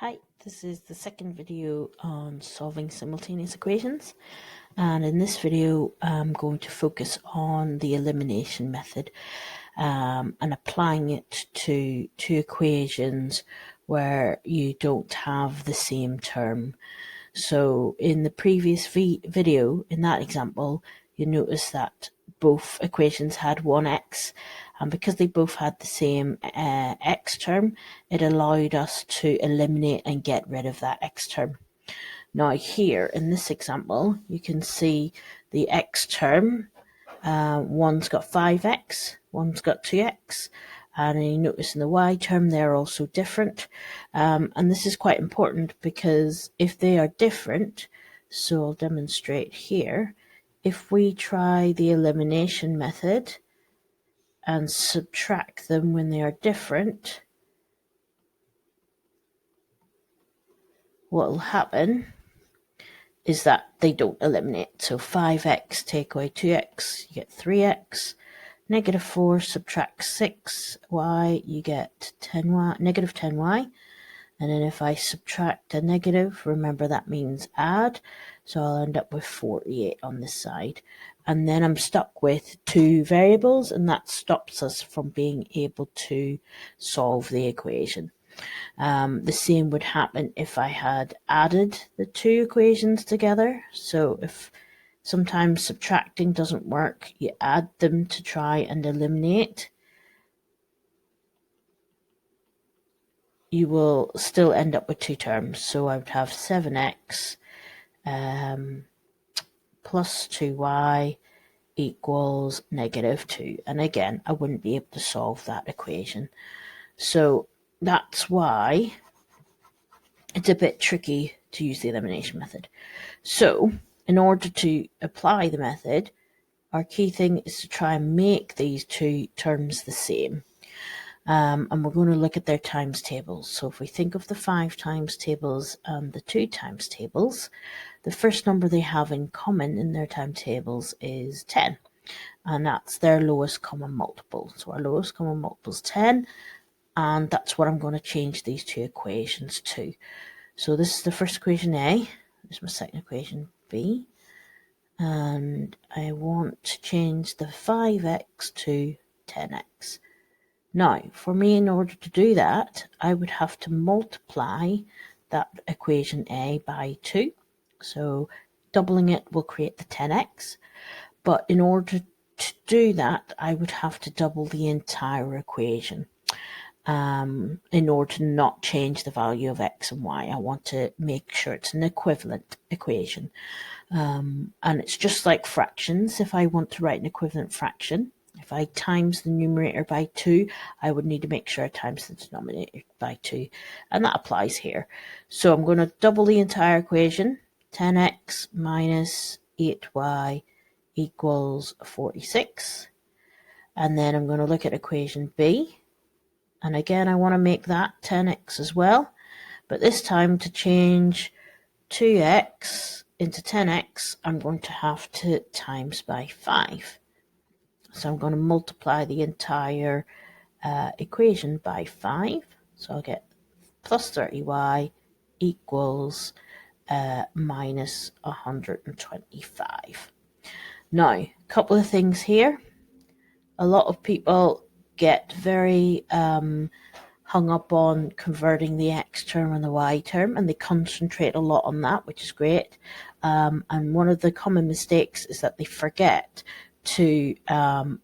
Hi, this is the second video on solving simultaneous equations, and in this video I'm going to focus on the elimination method and applying it to two equations where you don't have the same term. So in the previous video, in that example, you notice that both equations had 1x, and because they both had the same x term, it allowed us to eliminate and get rid of that x term. Now here in this example, you can see the x term, one's got 5x, one's got 2x, and you notice in the y term they're also different, and this is quite important because if they are different, so I'll demonstrate here, if we try the elimination method and subtract them when they are different, what will happen is that they don't eliminate. So 5x take away 2x, you get 3x. Negative 4 subtract 6y, you get 10y, negative 10y. And then if I subtract a negative, remember that means add. So I'll end up with 48 on this side. And then I'm stuck with two variables, and that stops us from being able to solve the equation. The same would happen if I had added the two equations together. So if sometimes subtracting doesn't work, you add them to try and eliminate. You will still end up with two terms. So I would have 7x plus 2y equals negative 2. And again, I wouldn't be able to solve that equation. So that's why it's a bit tricky to use the elimination method. So in order to apply the method, our key thing is to try and make these two terms the same. And we're going to look at their times tables. So if we think of the 5 times tables and the 2 times tables, the first number they have in common in their timetables is 10. And that's their lowest common multiple. So our lowest common multiple is 10. And that's what I'm going to change these two equations to. So this is the first equation A. This is my second equation B. And I want to change the 5x to 10x. Now, for me, in order to do that, I would have to multiply that equation A by 2. So doubling it will create the 10x. But in order to do that, I would have to double the entire equation in order to not change the value of x and y. I want to make sure it's an equivalent equation. And it's just like fractions. If I want to write an equivalent fraction, if I times the numerator by 2, I would need to make sure I times the denominator by 2. And that applies here. So I'm going to double the entire equation. 10x minus 8y equals 46. And then I'm going to look at equation B. And again, I want to make that 10x as well. But this time, to change 2x into 10x, I'm going to have to times by 5. So I'm going to multiply the entire equation by 5. So I'll get plus 30y equals minus 125. Now, a couple of things here. A lot of people get very hung up on converting the x term and the y term, and they concentrate a lot on that, which is great. And one of the common mistakes is that they forget to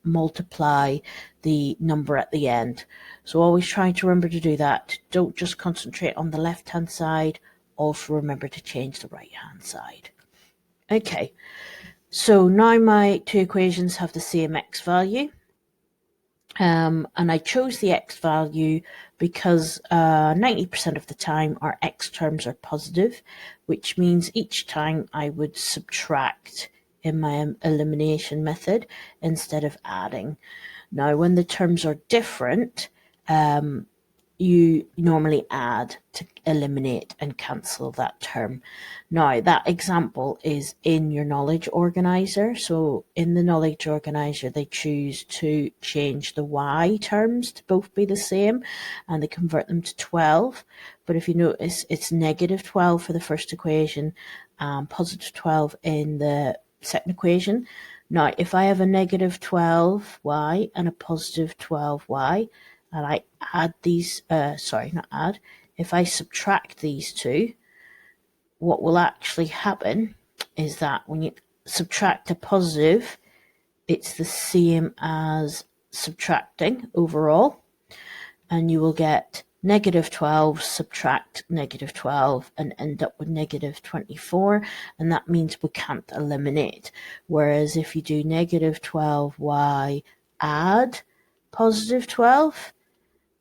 multiply the number at the end. So always try to remember to do that. Don't just concentrate on the left-hand side, also remember to change the right-hand side. Okay, so now my two equations have the same x value. And I chose the x value because 90% of the time our x terms are positive, which means each time I would subtract in my elimination method instead of adding. Now, when the terms are different, you normally add to eliminate and cancel that term. Now, that example is in your knowledge organizer. So in the knowledge organizer, they choose to change the y terms to both be the same, and they convert them to 12. but if you notice, it's negative 12 for the first equation and positive 12 in the second equation. Now, if I have a negative 12y and a positive 12y, and I add these, if I subtract these two, what will actually happen is that when you subtract a positive, it's the same as subtracting overall, and you will get negative 12 subtract negative 12 and end up with negative 24, and that means we can't eliminate. Whereas if you do negative 12y add positive 12,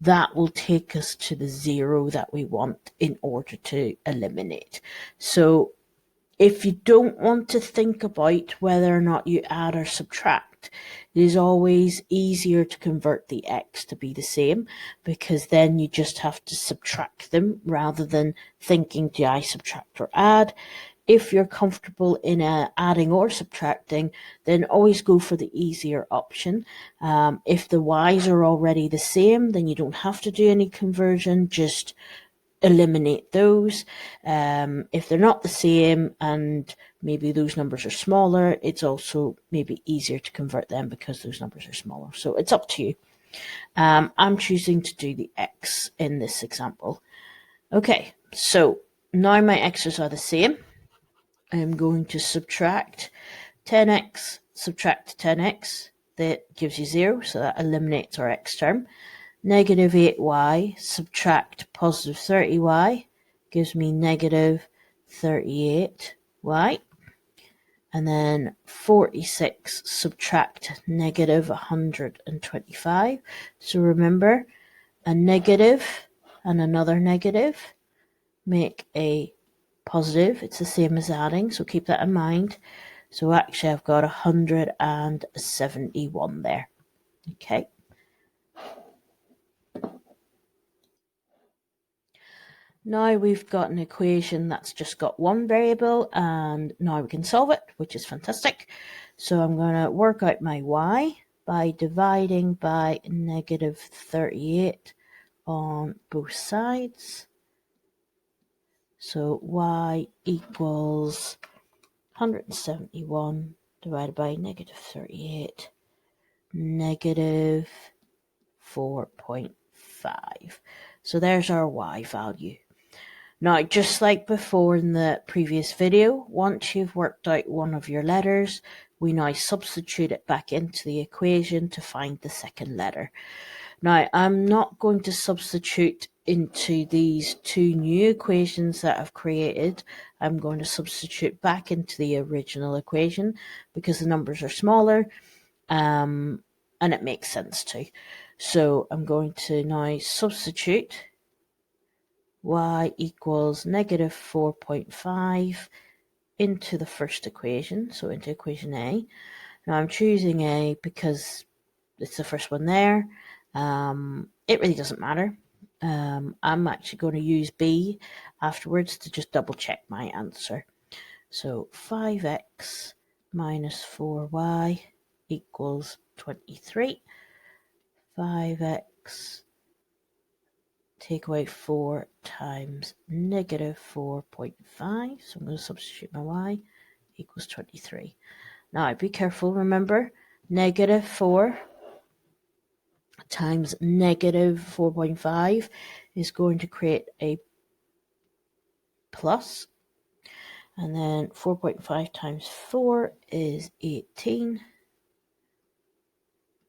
that will take us to the 0 that we want in order to eliminate. So if you don't want to think about whether or not you add or subtract, it is always easier to convert the x to be the same, because then you just have to subtract them rather than thinking, do I subtract or add? If you're comfortable in adding or subtracting, then always go for the easier option. If the y's are already the same, then you don't have to do any conversion, just eliminate those. If they're not the same and maybe those numbers are smaller, it's also maybe easier to convert them because those numbers are smaller. So it's up to you. I'm choosing to do the x in this example. Okay, so now my x's are the same. I'm going to subtract 10x, subtract 10x. That gives you 0, so that eliminates our x term. Negative 8y, subtract positive 30y, gives me negative 38y. And then 46, subtract negative 125. So remember, a negative and another negative make a positive. It's the same as adding, so keep that in mind. So actually I've got 171 there. Okay. Now we've got an equation that's just got one variable, and now we can solve it, which is fantastic. So I'm going to work out my y by dividing by negative 38 on both sides. So y equals 171 divided by negative 38, negative 4.5. So there's our y value. Now, just like before in the previous video, once you've worked out one of your letters, we now substitute it back into the equation to find the second letter. Now, I'm not going to substitute into these two new equations that I've created. I'm going to substitute back into the original equation because the numbers are smaller, and it makes sense to. So I'm going to now substitute y equals negative 4.5 into the first equation, so into equation A. Now I'm choosing A because it's the first one there. It really doesn't matter. I'm actually going to use B afterwards to just double check my answer. So 5x minus 4y equals 23. 5x take away 4 times negative 4.5. So I'm going to substitute my y equals 23. Now be careful, remember, negative 4 times negative 4.5 is going to create a plus. And then 4.5 times 4 is 18.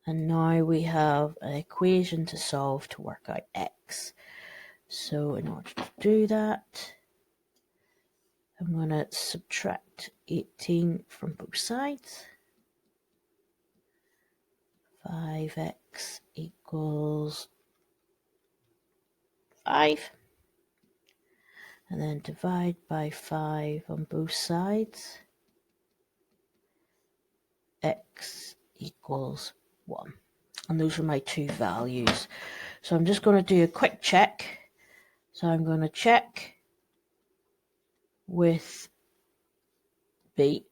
And now we have an equation to solve to work out x. So in order to do that, I'm going to subtract 18 from both sides. 5x equals 5. And then divide by 5 on both sides. X equals 1. And those are my two values. So I'm just going to do a quick check. So I'm going to check with B.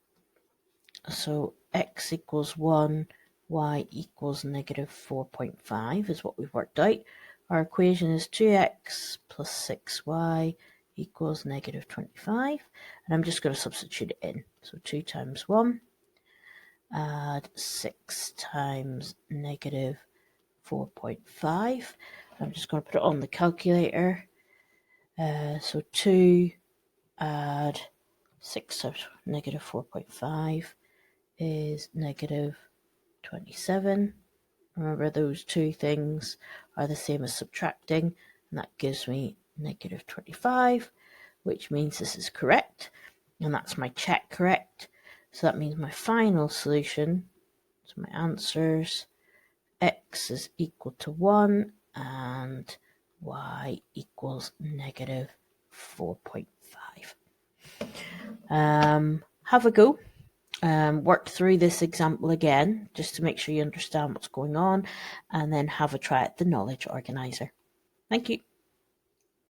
So x equals 1, y equals negative 4.5 is what we've worked out. Our equation is 2x plus 6y equals negative 25. And I'm just going to substitute it in. So 2 times 1, add 6 times negative 4.5. I'm just going to put it on the calculator. So 2 add 6 times negative 4.5 is negative 27. Remember, those two things are the same as subtracting, and that gives me negative 25, which means this is correct, and that's my check correct. So that means my final solution, so my answers, x is equal to 1 and y equals negative 4.5. Have a go. Work through this example again, just to make sure you understand what's going on, and then have a try at the knowledge organizer. Thank you.